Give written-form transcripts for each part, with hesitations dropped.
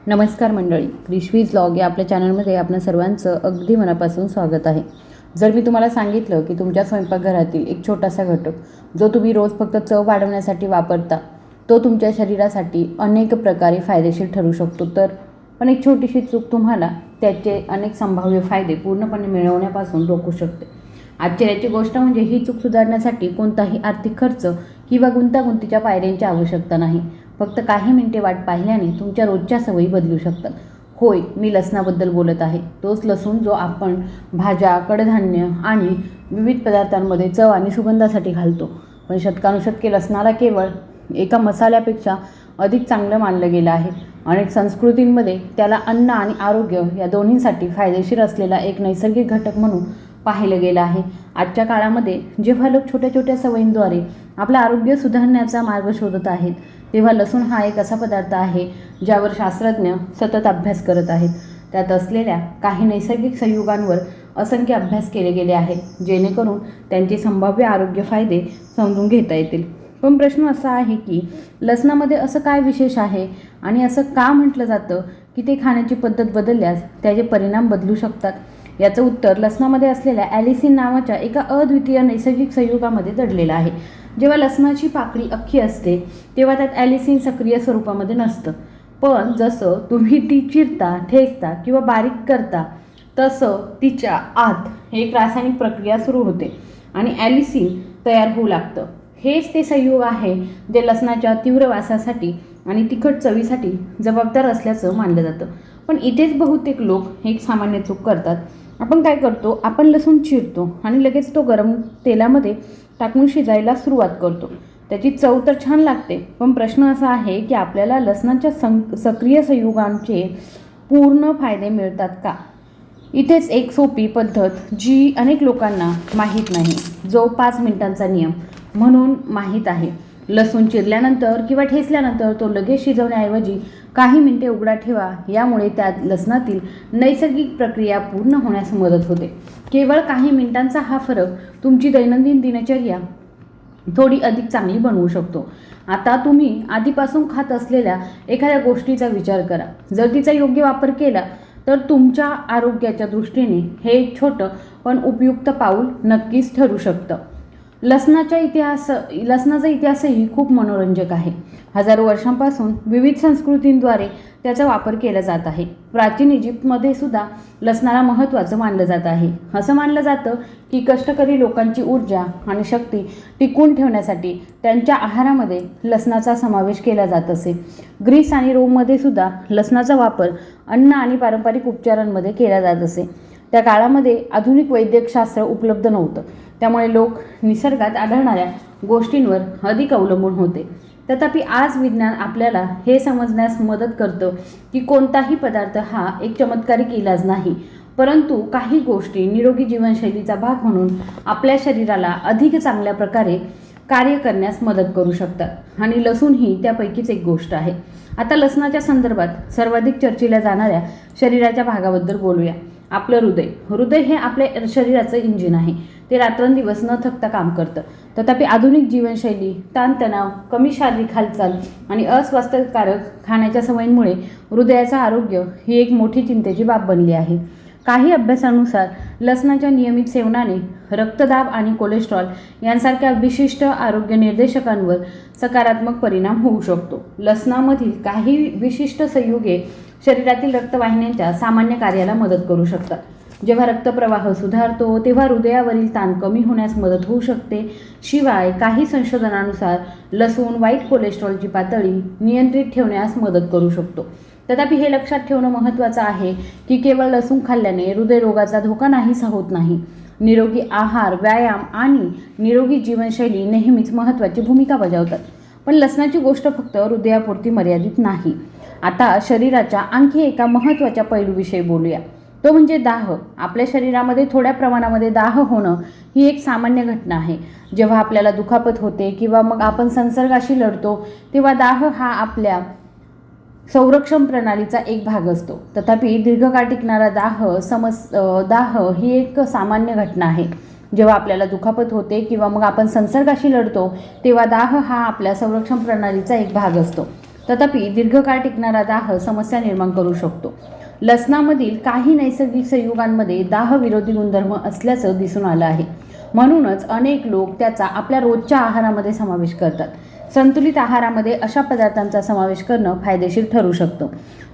नमस्कार मंडळी, क्रिशवीज व्लॉग या आपल्या चॅनलमध्ये आपल्या सर्वांचं अगदी मनापासून स्वागत आहे. जर मी तुम्हाला सांगितलं की तुमच्या स्वयंपाकघरातील एक छोटासा घटक जो तुम्ही रोज फक्त चव वाढवण्यासाठी वापरता तो तुमच्या शरीरासाठी अनेक प्रकारे फायदेशीर ठरू शकतो, तर पण एक छोटीशी चूक तुम्हाला त्याचे अनेक संभाव्य फायदे पूर्णपणे मिळवण्यापासून रोखू शकते. आश्चर्याची गोष्ट म्हणजे ही चूक सुधारण्यासाठी कोणताही आर्थिक खर्च किंवा गुंतागुंतीच्या पायऱ्यांची आवश्यकता नाही. फक्त काही मिनिटे वाट पाहिल्याने तुमच्या रोजच्या सवयी बदलू शकतात. होय, मी लसणाबद्दल बोलत आहे. तोच लसूण जो आपण भाज्या, कडधान्य आणि विविध पदार्थांमध्ये चव आणि सुगंधासाठी घालतो. पण शतकानुशतके लसणाला केवळ एका मसाल्यापेक्षा अधिक चांगलं मानलं गेलं आहे. अनेक संस्कृतींमध्ये त्याला अन्न आणि आरोग्य या दोन्हींसाठी फायदेशीर असलेला एक नैसर्गिक घटक म्हणून पाहिलं गेलं आहे. आजच्या काळामध्ये जेव्हा लोक छोट्या छोट्या सवयींद्वारे आपलं आरोग्य सुधारण्याचा मार्ग शोधत आहेत, तेव्हा लसूण हा एक असा पदार्थ आहे ज्यावर शास्त्रज्ञ सतत अभ्यास करत आहेत. त्यात असलेल्या काही नैसर्गिक संयुगांवर असंख्य अभ्यास केले गेले आहेत जेणेकरून त्यांचे संभाव्य आरोग्य फायदे समजून घेता येतील. पण प्रश्न असा आहे की लसणामध्ये असं काय विशेष आहे आणि असं का म्हटलं जातं की ते खाण्याची पद्धत बदलल्यास त्याचे परिणाम बदलू शकतात? याचं उत्तर लसणामध्ये असलेल्या ॲलिसिन नावाच्या एका अद्वितीय नैसर्गिक संयुगामध्ये दडलेलं आहे. जेव्हा लसणाची पाकळी अख्खी असते तेव्हा त्यात ॲलिसिन सक्रिय स्वरूपामध्ये नसतं, पण जसं तुम्ही ती चिरता, ठेचता किंवा बारीक करता तसं तिच्या आत एक रासायनिक प्रक्रिया सुरू होते आणि ॲलिसिन तयार होऊ लागतं. हेच ते संयुग आहे जे लसणाच्या तीव्र वासासाठी आणि तिखट चवीसाठी जबाबदार असल्याचं मानलं जातं. पण इथेच बहुतेक लोक एक सामान्य चूक करतात. आपण काय करतो, आपण लसूण चिरतो आणि लगेच तो गरम तेलामध्ये टाकून शिजायला सुरुवात करतो. त्याची चव तर छान लागते, पण प्रश्न असा आहे की आपल्याला लसणाच्या सक्रिय संयुगांचे पूर्ण फायदे मिळतात का? इथेच एक सोपी पद्धत जी अनेक लोकांना माहीत नाही, जो 5 मिनिटांचा नियम म्हणून माहीत आहे. लसूण चिरल्यानंतर किंवा ठेचल्यानंतर तो लगेच शिजवण्याऐवजी काही मिनिटे उघडा ठेवा. यामुळे त्यात लसणातील नैसर्गिक प्रक्रिया पूर्ण होण्यास मदत होते. केवळ काही मिनिटांचा हा फरक तुमची दैनंदिन दिनचर्या थोडी अधिक चांगली बनवू शकतो. आता तुम्ही आधीपासून खात असलेल्या एखाद्या गोष्टीचा विचार करा. जर तिचा योग्य वापर केला तर तुमच्या आरोग्याच्या दृष्टीने हे एक छोटं पण उपयुक्त पाऊल नक्कीच ठरू शकतं. लसणाचा इतिहासही खूप मनोरंजक आहे. हजारो वर्षांपासून विविध संस्कृतींद्वारे त्याचा वापर केला जात आहे. प्राचीन इजिप्तमध्ये सुद्धा लसणाला महत्त्वाचं मानलं जात आहे. असं मानलं जातं की कष्टकरी लोकांची ऊर्जा आणि शक्ती टिकवून ठेवण्यासाठी त्यांच्या आहारामध्ये लसणाचा समावेश केला जात असे. ग्रीस आणि रोममध्ये सुद्धा लसणाचा वापर अन्न आणि पारंपरिक उपचारांमध्ये केला जात असे. त्या काळामध्ये आधुनिक वैद्यकशास्त्र उपलब्ध नव्हतं, त्यामुळे लोक निसर्गात आढळणाऱ्या गोष्टींवर अधिक अवलंबून होते. तथापि आज विज्ञान आपल्याला हे समजण्यास मदत करतं की कोणताही पदार्थ हा एक चमत्कारिक इलाज नाही, परंतु काही गोष्टी निरोगी जीवनशैलीचा भाग म्हणून आपल्या शरीराला अधिक चांगल्या प्रकारे कार्य करण्यास मदत करू शकतात आणि लसूण ही त्यापैकीच एक गोष्ट आहे. आता लसणाच्या संदर्भात सर्वाधिक चर्चिल्या जाणाऱ्या शरीराच्या भागाबद्दल बोलूया. आपलं हृदय हे आपल्या शरीराचं इंजिन आहे. ते रात्रंदिवस न थकता काम करतं. तथापि आधुनिक जीवनशैली, ताणतणाव, कमी शारीरिक हालचाल आणि अस्वास्थ्यकारक खाण्याच्या सवयींमुळे हृदयाचं आरोग्य ही एक मोठी चिंतेची बाब बनली आहे. काही अभ्यासानुसार लसणाच्या नियमित सेवनाने रक्तदाब आणि कोलेस्ट्रॉल यांसारख्या विशिष्ट आरोग्य निर्देशकांवर सकारात्मक परिणाम होऊ शकतो. लसणामधील काही विशिष्ट संयुगे शरीरातील रक्तवाहिन्यांच्या सामान्य कार्याला मदत करू शकतात. जेव्हा रक्तप्रवाह सुधारतो तेव्हा हृदयावरील ताण कमी होण्यास मदत होऊ शकते. शिवाय काही संशोधनानुसार लसूण वाईट कोलेस्ट्रॉलची पातळी नियंत्रित ठेवण्यास मदत करू शकतो. तथापि हे लक्षात ठेवणं महत्त्वाचं आहे की केवळ लसूण खाल्ल्याने हृदयरोगाचा धोका नाहीसा होत नाही. निरोगी आहार, व्यायाम आणि निरोगी जीवनशैली नेहमीच महत्त्वाची भूमिका बजावतात. पण लसणाची गोष्ट फक्त हृदयापुरती मर्यादित नाही. आता शरीराच्या आणखी एका महत्त्वाच्या पैलूविषयी बोलूया, तो म्हणजे दाह. आपल्या शरीरामध्ये थोड्या प्रमाणामध्ये दाह होणं ही एक सामान्य घटना आहे. जेव्हा आपल्याला दुखापत होते किंवा मग आपण संसर्गाशी लढतो तेव्हा दाह हा आपल्या संरक्षण प्रणालीचा एक भाग असतो. तथापि दीर्घकाळ टिकणारा दाह ही एक सामान्य घटना आहे. जेव्हा आपल्याला दुखापत होते किंवा मग आपण संसर्गाशी लढतो तेव्हा दाह हा आपल्या संरक्षण प्रणालीचा एक भाग असतो. तथापि दीर्घकाळ टिकणारा दाह समस्या निर्माण करू शकतो. लसणामधील काही नैसर्गिक संयुगांमध्ये दाह विरोधी गुणधर्म असल्याचं दिसून आलं आहे. म्हणूनच अनेक लोक त्याचा आपल्या रोजच्या आहारामध्ये समावेश करतात. संतुलित आहारामध्ये अशा पदार्थांचा समावेश करणं फायदेशीर ठरू शकतं,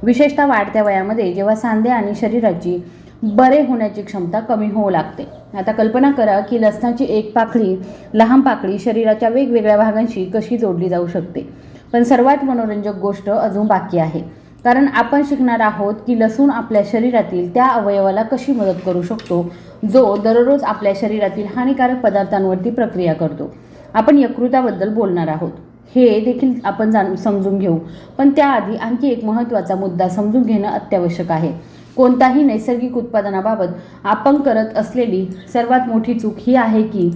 विशेषतः वाढत्या वयामध्ये जेव्हा सांधे आणि शरीराची बरे होण्याची क्षमता कमी होऊ लागते. आता कल्पना करा की लसणाची एक पाकळी, लहान पाकळी शरीराच्या वेगवेगळ्या भागांशी कशी जोडली जाऊ शकते. पण सर्वात मनोरंजक गोष्ट अजून बाकी आहे, कारण आपण शिकणार आहोत की लसूण आपल्या शरीरातील त्या अवयवाला कशी मदत करू शकतो जो दररोज आपल्या शरीरातील हानिकारक पदार्थांवरती प्रक्रिया करतो. आपण यकृताबद्दल बोलणार आहोत, हे देखील आपण समजून घेऊ. पण त्याआधी आणखी एक महत्त्वाचा मुद्दा समजून घेणं अत्यावश्यक आहे. कोणताही नैसर्गिक उत्पादनाबाबत आपण करत असलेली सर्वात मोठी चूक ही आहे की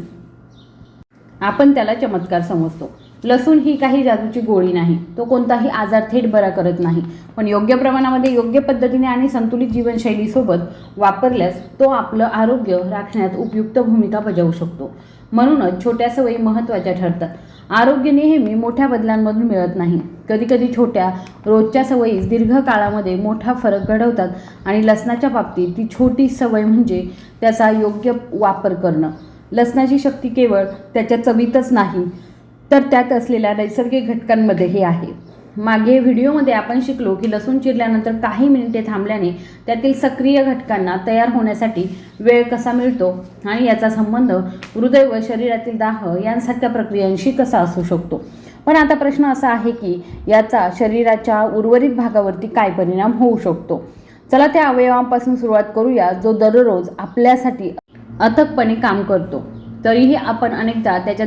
आपण त्याला चमत्कार समजतो. लसूण ही काही जादूची गोळी नाही, तो कोणताही आजार थेट बरा करत नाही. पण योग्य प्रमाणामध्ये, योग्य पद्धतीने आणि संतुलित जीवनशैलीसोबत वापरल्यास तो आपलं आरोग्य राखण्यात उपयुक्त भूमिका बजावू शकतो. म्हणूनच छोट्या सवयी महत्त्वाच्या ठरतात. आरोग्य नेहमी मोठ्या बदलांमधून मिळत नाही. कधीकधी छोट्या रोजच्या सवयीच दीर्घकाळामध्ये मोठा फरक घडवतात आणि लसणाच्या बाबतीत ती छोटी सवय म्हणजे त्याचा योग्य वापर करणं. लसणाची शक्ती केवळ त्याच्या चवीतच नाही तर त्यात असलेल्या नैसर्गिक घटकांमध्येही आहे. मागे व्हिडिओमध्ये आपण शिकलो की लसूण चिरल्यानंतर काही मिनिटे थांबल्याने त्यातील सक्रिय घटकांना तयार होण्यासाठी वेळ कसा मिळतो आणि याचा संबंध हृदय व शरीरातील दाह यांसारख्या प्रक्रियांशी कसा असू शकतो. पण आता प्रश्न असा आहे की याचा शरीराच्या उर्वरित भागावरती काय परिणाम होऊ शकतो. चला त्या अवयवांपासून सुरुवात करूया जो दररोज आपल्यासाठी अथकपणे काम करतो, तरीही आपण अनेकदा त्याच्या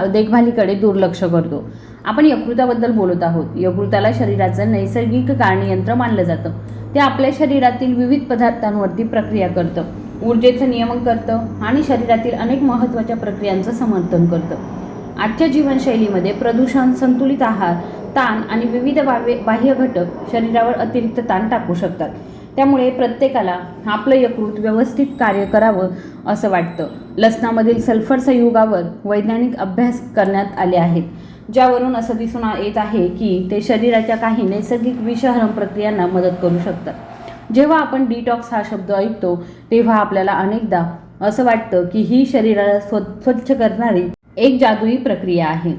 देखभालीकडे दुर्लक्ष करतो. आपण यकृताबद्दल बोलत आहोत. यकृताला शरीराचं नैसर्गिक कारणीयंत्र मानलं जातं. ते आपल्या शरीरातील विविध पदार्थांवरती प्रक्रिया करतं, ऊर्जेचं नियमन करतं आणि शरीरातील अनेक महत्त्वाच्या प्रक्रियांचं समर्थन करतं. आजच्या जीवनशैलीमध्ये प्रदूषण, संतुलित आहार, ताण आणि विविध बाह्य घटक शरीरावर अतिरिक्त ताण टाकू शकतात. त्यामुळे प्रत्येकाला आपलं यकृत व्यवस्थित कार्य करावं असं वाटतं. लसणामधील सल्फर संयुगावर वैज्ञानिक अभ्यास करण्यात आले आहेत, ज्यावरून असं दिसून येत आहे की ते शरीराच्या काही नैसर्गिक विषहरण प्रक्रियांना मदत करू शकतात. जेव्हा आपण डिटॉक्स हा शब्द ऐकतो तेव्हा आपल्याला अनेकदा असं वाटतं की ही शरीराला स्वच्छ करणारी एक जादुई प्रक्रिया आहे.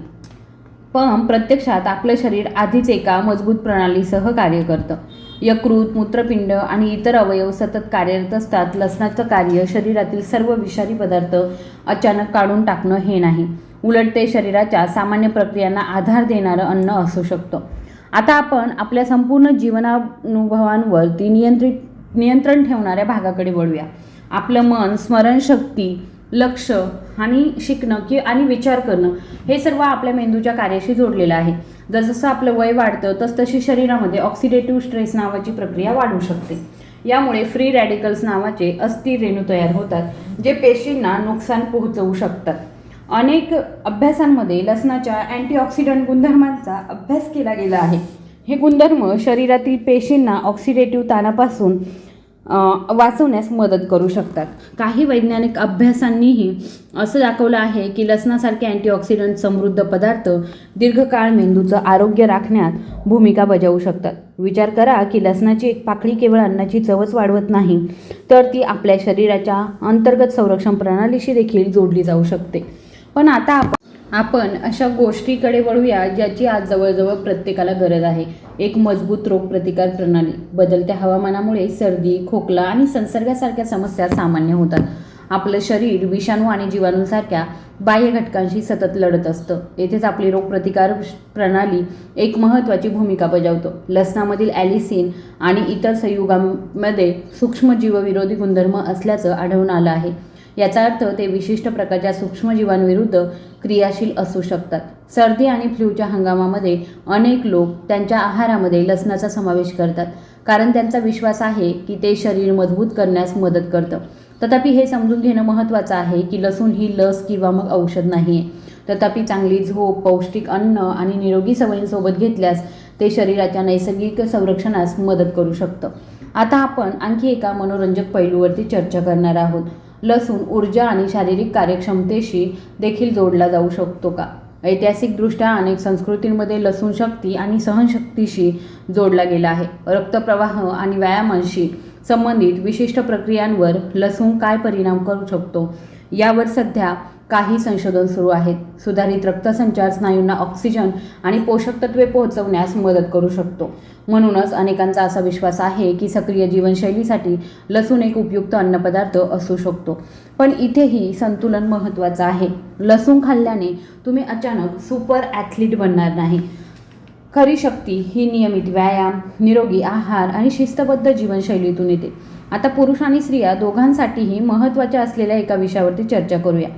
पण प्रत्यक्षात आपलं शरीर आधीच एका मजबूत प्रणालीसह कार्य करतं. यकृत, मूत्रपिंड आणि इतर अवयव सतत कार्यरत असतात. लसणाचं कार्य शरीरातील सर्व विषारी पदार्थ अचानक काढून टाकणं हे नाही, उलट ते शरीराच्या सामान्य प्रक्रियांना आधार देणारं अन्न असू शकतं. आता आपण आपल्या संपूर्ण जीवनानुभवांवरती नियंत्रण ठेवणाऱ्या भागाकडे वळूया. आपलं मन, स्मरणशक्ती, लक्ष आणि शिकणं आणि विचार करणं हे सर्व आपल्या मेंदूच्या कार्याशी जोडलेलं आहे. जसजसं आपलं वय वाढतं तसतशी शरीरामध्ये ऑक्सिडेटिव्ह स्ट्रेस नावाची प्रक्रिया वाढू शकते. यामुळे फ्री रॅडिकल्स नावाचे अस्थिर रेणू तयार होतात जे पेशींना नुकसान पोहोचवू शकतात. अनेक अभ्यासांमध्ये लसणाच्या अँटीऑक्सिडंट गुणधर्मांचा अभ्यास केला गेला आहे. हे गुणधर्म शरीरातील पेशींना ऑक्सिडेटिव्ह ताणापासून वाचवण्यास मदत करू शकतात. काही वैज्ञानिक अभ्यासांनीही असं दाखवलं आहे की लसणासारखे अँटीऑक्सिडंट समृद्ध पदार्थ दीर्घकाळ मेंदूचं आरोग्य राखण्यात भूमिका बजावू शकतात. विचार करा की लसणाची एक पाकळी केवळ अन्नाची चवच वाढवत नाही, तर ती आपल्या शरीराच्या अंतर्गत संरक्षण प्रणालीशी देखील जोडली जाऊ शकते. पण आता आपण अशा गोष्टीकडे वळूया ज्याची आज जवळजवळ प्रत्येकाला गरज आहे. एक मजबूत रोगप्रतिकार प्रणाली. बदलत्या हवामानामुळे सर्दी, खोकला आणि संसर्गासारख्या समस्या सामान्य होतात. आपलं शरीर विषाणू आणि जीवाणूंसारख्या बाह्य घटकांशी सतत लढत असतं. येथेच आपली रोगप्रतिकार प्रणाली एक महत्त्वाची भूमिका बजावतो. लसणामधील ॲलिसिन आणि इतर संयुगांमध्ये सूक्ष्मजीवविरोधी गुणधर्म असल्याचं आढळून आलं आहे. याचा अर्थ ते विशिष्ट प्रकारच्या सूक्ष्मजीवांविरुद्ध क्रियाशील असू शकतात. सर्दी आणि फ्लूच्या हंगामामध्ये अनेक लोक त्यांच्या आहारामध्ये लसणाचा समावेश करतात, कारण त्यांचा विश्वास आहे की ते शरीर मजबूत करण्यास मदत करतं. तथापि हे समजून घेणं महत्त्वाचं आहे की लसूण ही लस किंवा मग औषध नाही आहे. तथापि चांगली झोप, पौष्टिक अन्न आणि निरोगी सवयींसोबत घेतल्यास ते शरीराच्या नैसर्गिक संरक्षणास मदत करू शकतं. आता आपण आणखी एका मनोरंजक पैलूवरती चर्चा करणार आहोत. लसूण ऊर्जा आणि शारीरिक कार्यक्षमतेशी देखील जोडला जाऊ शकतो का? ऐतिहासिकदृष्ट्या अनेक संस्कृतींमध्ये लसूण शक्ती आणि सहनशक्तीशी जोडला गेला आहे. रक्तप्रवाह आणि व्यायामांशी संबंधित विशिष्ट प्रक्रियांवर लसूण काय परिणाम करू शकतो यावर सध्या काही संशोधन सुरू आहेत. सुधारित रक्तसंचार स्नायूंना ऑक्सिजन आणि पोषक तत्वे पोहोचवण्यास मदत करू शकतो. म्हणूनच अनेकांचा असा विश्वास आहे की सक्रिय जीवनशैलीसाठी लसूण एक उपयुक्त अन्नपदार्थ असू शकतो. पण इथेही संतुलन महत्त्वाचं आहे. लसूण खाल्ल्याने तुम्ही अचानक सुपर ॲथलीट बनणार नाही. खरी शक्ती ही नियमित व्यायाम, निरोगी आहार आणि शिस्तबद्ध जीवनशैलीतून येते. आता पुरुष आणि स्त्रिया दोघांसाठीही महत्त्वाच्या असलेल्या एका विषयावरती चर्चा करूया.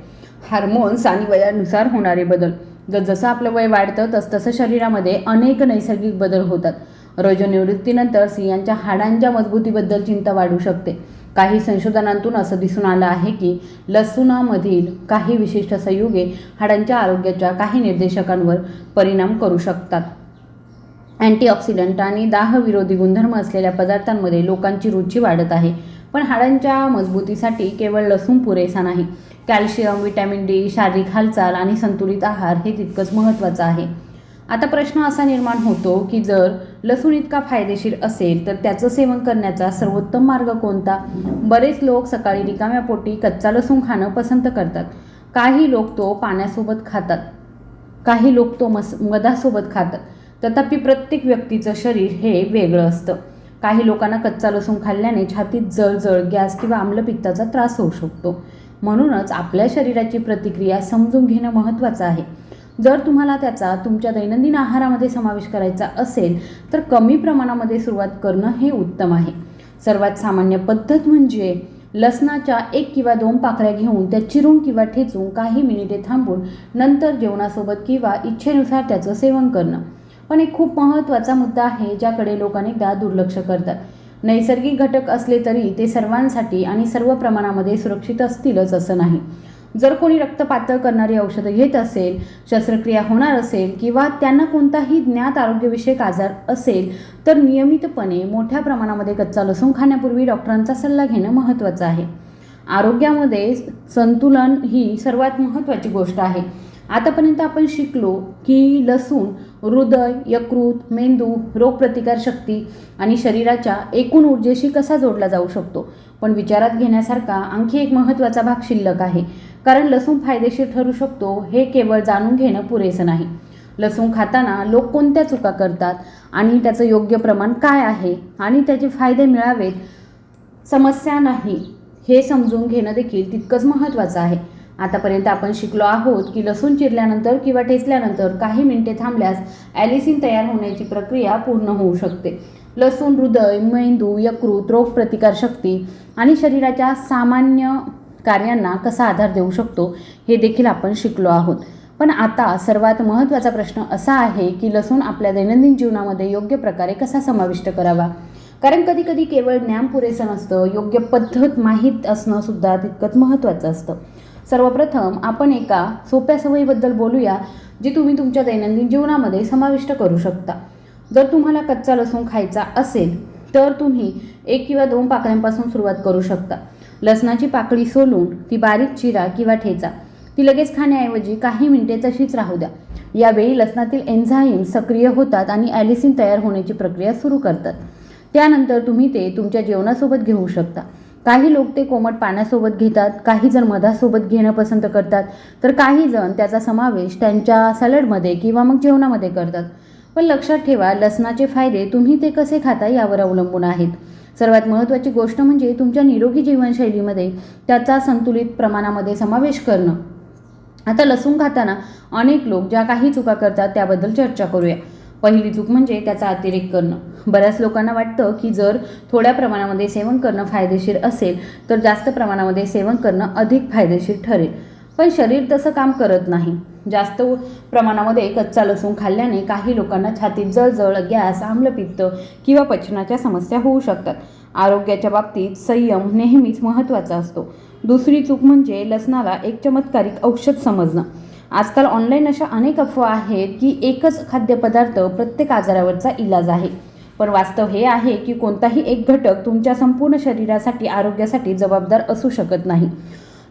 हार्मोन्स आणि वयानुसार होणारे बदल. जसं आपलं वय वाढतं तसतसं शरीरामध्ये अनेक नैसर्गिक बदल होतात. रजोनिवृत्तीनंतर स्त्रियांच्या हाडांच्या मजबूतीबद्दल चिंता वाढू शकते. काही संशोधनातून असं दिसून आलं आहे की लसूणामधील काही विशिष्ट संयुगे हाडांच्या आरोग्याच्या काही निर्देशकांवर परिणाम करू शकतात. अँटीऑक्सिडंट आणि दाहविरोधी गुणधर्म असलेल्या पदार्थांमध्ये लोकांची रुची वाढत आहे. पण हाडांच्या मजबूतीसाठी केवळ लसूण पुरेसा नाही. कॅल्शियम, व्हिटॅमिन डी, शारीरिक हालचाल आणि संतुलित आहार हे तितकंच महत्त्वाचं आहे. आता प्रश्न असा निर्माण होतो की जर लसूण इतका फायदेशीर असेल तर त्याचं सेवन करण्याचा सर्वोत्तम मार्ग कोणता? बरेच लोक सकाळी रिकाम्या पोटी कच्चा लसूण खाणं पसंत करतात. काही लोक तो पाण्यासोबत खातात, काही लोक तो मधासोबत खातात. तथापि प्रत्येक व्यक्तीचं शरीर हे वेगळं असतं. काही लोकांना कच्चा लसूण खाल्ल्याने छातीत जळजळ, गॅस किंवा आम्लपित्ताचा त्रास होऊ शकतो. म्हणूनच आपल्या शरीराची प्रतिक्रिया समजून घेणं महत्त्वाचं आहे. जर तुम्हाला त्याचा तुमच्या दैनंदिन आहारामध्ये समावेश करायचा असेल तर कमी प्रमाणामध्ये सुरुवात करणं हे उत्तम आहे. सर्वात सामान्य पद्धत म्हणजे लसणाच्या 1 किंवा 2 पाकळ्या घेऊन त्या चिरून किंवा ठेचून काही मिनिटे थांबून नंतर जेवणासोबत किंवा इच्छेनुसार त्याचं सेवन करणं. पण एक खूप महत्त्वाचा मुद्दा आहे ज्याकडे लोक अनेकदा दुर्लक्ष करतात. नैसर्गिक घटक असले तरी ते सर्वांसाठी आणि सर्व प्रमाणामध्ये सुरक्षित असतीलच असं नाही. जर कोणी रक्त पातळ करणारी औषधं घेत असेल, शस्त्रक्रिया होणार असेल किंवा त्यांना कोणताही ज्ञात आरोग्यविषयक आजार असेल तर नियमितपणे मोठ्या प्रमाणामध्ये कच्चा लसूण खाण्यापूर्वी डॉक्टरांचा सल्ला घेणं महत्त्वाचं आहे. आरोग्यामध्ये संतुलन ही सर्वात महत्त्वाची गोष्ट आहे. आतापर्यंत आपण शिकलो की लसूण हृदय, यकृत, मेंदू, रोगप्रतिकारशक्ती आणि शरीराच्या एकूण ऊर्जेशी कसा जोडला जाऊ शकतो. पण विचारात घेण्यासारखा आणखी एक महत्त्वाचा भाग शिल्लक आहे. कारण लसूण फायदेशीर ठरू शकतो हे केवळ जाणून घेणं पुरेसं नाही. लसूण खाताना लोक कोणत्या चुका करतात आणि त्याचं योग्य प्रमाण काय आहे आणि त्याचे फायदे मिळावेत समस्या नाही हे समजून घेणं देखील तितकंच महत्त्वाचं आहे. आतापर्यंत आपण शिकलो आहोत की लसूण चिरल्यानंतर किंवा ठेचल्यानंतर काही मिनिटे थांबल्यास ॲलिसिन तयार होण्याची प्रक्रिया पूर्ण होऊ शकते. लसूण हृदय, मेंदू, यकृत, रोगप्रतिकारशक्ती आणि शरीराच्या सामान्य कार्यांना कसा आधार देऊ शकतो हे देखील आपण शिकलो आहोत. पण आता सर्वात महत्त्वाचा प्रश्न असा आहे की लसूण आपल्या दैनंदिन जीवनामध्ये योग्य प्रकारे कसा समाविष्ट करावा. कारण कधीकधी केवळ ज्ञान पुरेसं नसतं, योग्य पद्धत माहीत असणं सुद्धा तितकंच महत्त्वाचं असतं. सर्वप्रथम आपण एका सोप्या सवयीबद्दल बोलूया जी तुम्ही तुमच्या दैनंदिन जीवनामध्ये समाविष्ट करू शकता. जर तुम्हाला कच्चा लसूण खायचा असेल तर तुम्ही 1 किंवा 2 पाकळ्यांपासून सुरुवात करू शकता. लसणाची पाकळी सोलून ती बारीक चिरा किंवा ठेचा. ती लगेच खाण्याऐवजी काही मिनिटे तशीच राहू द्या. यावेळी लसणातील एन्झाईम सक्रिय होतात आणि ॲलिसिन तयार होण्याची प्रक्रिया सुरू करतात. त्यानंतर तुम्ही ते तुमच्या जेवणासोबत घेऊ शकता. काही लोक ते कोमट पाण्यासोबत घेतात, काही जण मधासोबत घेणं पसंत करतात तर काही जण त्याचा समावेश त्यांच्या सॅलडमध्ये किंवा मग जेवणामध्ये करतात. पण लक्षात ठेवा, लसणाचे फायदे तुम्ही ते कसे खाता यावर अवलंबून आहेत. सर्वात महत्त्वाची गोष्ट म्हणजे तुमच्या निरोगी जीवनशैलीमध्ये त्याचा संतुलित प्रमाणामध्ये समावेश करणं. आता लसूण खाताना अनेक लोक ज्या काही चुका करतात त्याबद्दल चर्चा करूया. पहिली चूक म्हणजे त्याचा अतिरेक करणं. बऱ्याच लोकांना वाटतं की जर थोड्या प्रमाणामध्ये सेवन करणं फायदेशीर असेल तर जास्त प्रमाणामध्ये सेवन करणं अधिक फायदेशीर ठरेल. पण शरीर तसं काम करत नाही. जास्त प्रमाणामध्ये कच्चा लसूण खाल्ल्याने काही लोकांना छातीत जळजळ, गॅस, आम्लपित्त किंवा पचनाच्या समस्या होऊ शकतात. आरोग्याच्या बाबतीत संयम नेहमीच महत्त्वाचा असतो. दुसरी चूक म्हणजे लसणाला एक चमत्कारिक औषध समजणं. आजकाल ऑनलाईन अशा अनेक अफवा आहेत की एकच खाद्यपदार्थ प्रत्येक आजारावरचा इलाज आहे. पण वास्तव हे आहे की कोणताही एक घटक तुमच्या संपूर्ण शरीरासाठी, आरोग्यासाठी जबाबदार असू शकत नाही.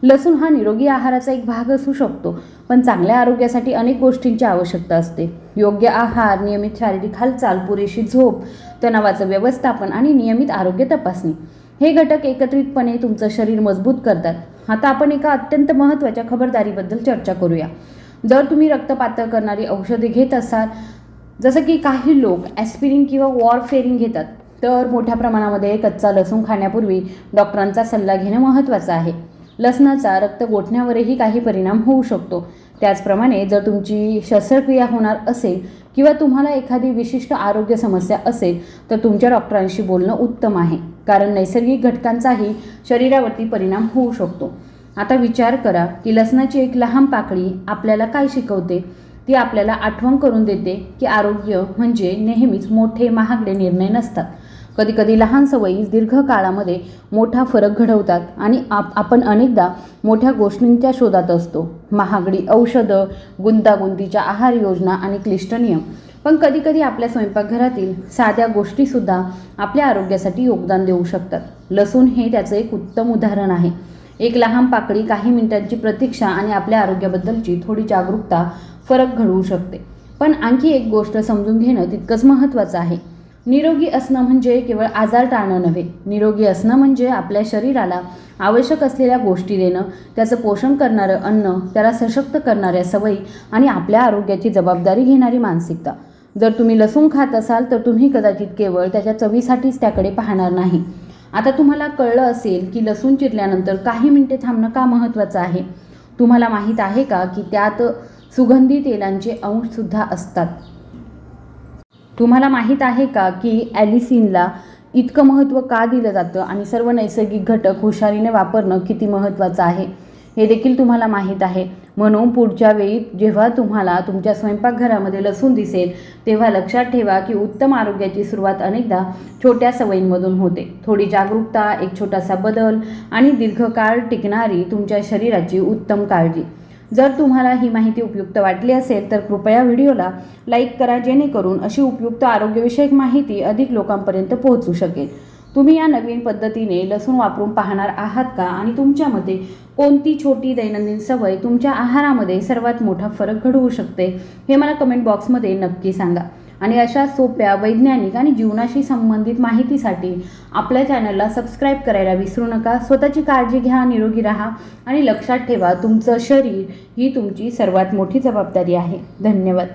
लसूण हा निरोगी आहाराचा एक भाग असू शकतो, पण चांगल्या आरोग्यासाठी अनेक गोष्टींची आवश्यकता असते. योग्य आहार, नियमित शारीरिक हालचाल, पुरेशी झोप, तणावाचं व्यवस्थापन आणि नियमित आरोग्य तपासणी हे घटक एकत्रितपणे तुमचं शरीर मजबूत करतात. आता आपण एका अत्यंत महत्त्वाच्या खबरदारीबद्दल चर्चा करूया. जर तुम्ही रक्त पातळ करणारी औषधे घेत असाल, जसं की काही लोक ॲस्पिरिन किंवा वॉरफेरिन घेतात, तर मोठ्या प्रमाणामध्ये कच्चा लसूण खाण्यापूर्वी डॉक्टरांचा सल्ला घेणं महत्त्वाचं आहे. लसणाचा रक्त गोठण्यावरही काही परिणाम होऊ शकतो. त्याचप्रमाणे जर तुमची शस्त्रक्रिया होणार असेल किंवा तुम्हाला एखादी विशिष्ट आरोग्य समस्या असेल तर तुमच्या डॉक्टरांशी बोलणं उत्तम आहे, कारण नैसर्गिक घटकांचाही शरीरावरती परिणाम होऊ शकतो. आता विचार करा की लसणाची एक लहान पाकळी आपल्याला काय शिकवते. ती आपल्याला आठवण करून देते की आरोग्य म्हणजे नेहमीच मोठे महागडे निर्णय नसतात. कधीकधी लहान सवयी दीर्घकाळामध्ये मोठा फरक घडवतात आणि आपण अनेकदा मोठ्या गोष्टींच्या शोधात असतो. महागडी औषधं, गुंतागुंतीच्या आहार योजना आणि क्लिष्ट नियम. पण कधीकधी आपल्या स्वयंपाकघरातील साध्या गोष्टीसुद्धा आपल्या आरोग्यासाठी योगदान देऊ शकतात. लसूण हे त्याचं एक उत्तम उदाहरण आहे. एक लहान पाकळी, काही मिनिटांची प्रतीक्षा आणि आपल्या आरोग्याबद्दलची थोडी जागरूकता फरक घडवू शकते. पण आणखी एक गोष्ट समजून घेणं तितकंच महत्त्वाचं आहे. निरोगी असणं म्हणजे केवळ आजार टाळणं नव्हे. निरोगी असणं म्हणजे आपल्या शरीराला आवश्यक असलेल्या गोष्टी देणं, त्याचं पोषण करणारं अन्न, त्याला सशक्त करणाऱ्या सवयी आणि आपल्या आरोग्याची जबाबदारी घेणारी मानसिकता. जर तुम्ही लसूण खात असाल तर तुम्ही कदाचित केवळ त्याच्या चवीसाठीच त्याकडे पाहणार नाही. आता तुम्हाला कळलं असेल की लसूण चिरल्यानंतर काही मिनिटे थांबणं का महत्त्वाचं आहे. तुम्हाला माहीत आहे का की त्यात सुगंधी तेलांचे अंशसुद्धा असतात. तुम्हाला माहीत आहे का की ॲलिसिनला इतकं महत्त्व का दिलं जातं आणि सर्व नैसर्गिक घटक हुशारीने वापरणं किती महत्त्वाचं आहे हे देखील तुम्हाला माहीत आहे. म्हणून पुढच्या वेळी जेव्हा तुम्हाला तुमच्या स्वयंपाकघरामध्ये लसूण दिसेल तेव्हा लक्षात ठेवा की उत्तम आरोग्याची सुरुवात अनेकदा छोट्या सवयींमधून होते. थोडी जागरूकता, एक छोटासा बदल आणि दीर्घकाळ टिकणारी तुमच्या शरीराची उत्तम काळजी. जर तुम्हाला ही माहिती उपयुक्त वाटली असेल तर कृपया व्हिडिओला लाईक करा, जेणेकरून अशी उपयुक्त आरोग्यविषयक माहिती अधिक लोकांपर्यंत पोहोचू शकेल. तुम्ही या नवीन पद्धतीने लसूण वापरून पाहणार आहात का आणि तुमच्या मते कोणती छोटी दैनंदिन सवय तुमच्या आहारामध्ये सर्वात मोठा फरक घडवू शकते हे मला कमेंट बॉक्समध्ये नक्की सांगा. आणि अशा सोप्या, वैज्ञानिक आणि जीवनाशी संबंधित माहितीसाठी आपल्या चॅनलला सबस्क्राईब करायला विसरू नका. स्वतःची काळजी घ्या, निरोगी राहा आणि लक्षात ठेवा, तुमचं शरीर ही तुमची सर्वात मोठी जबाबदारी आहे. धन्यवाद.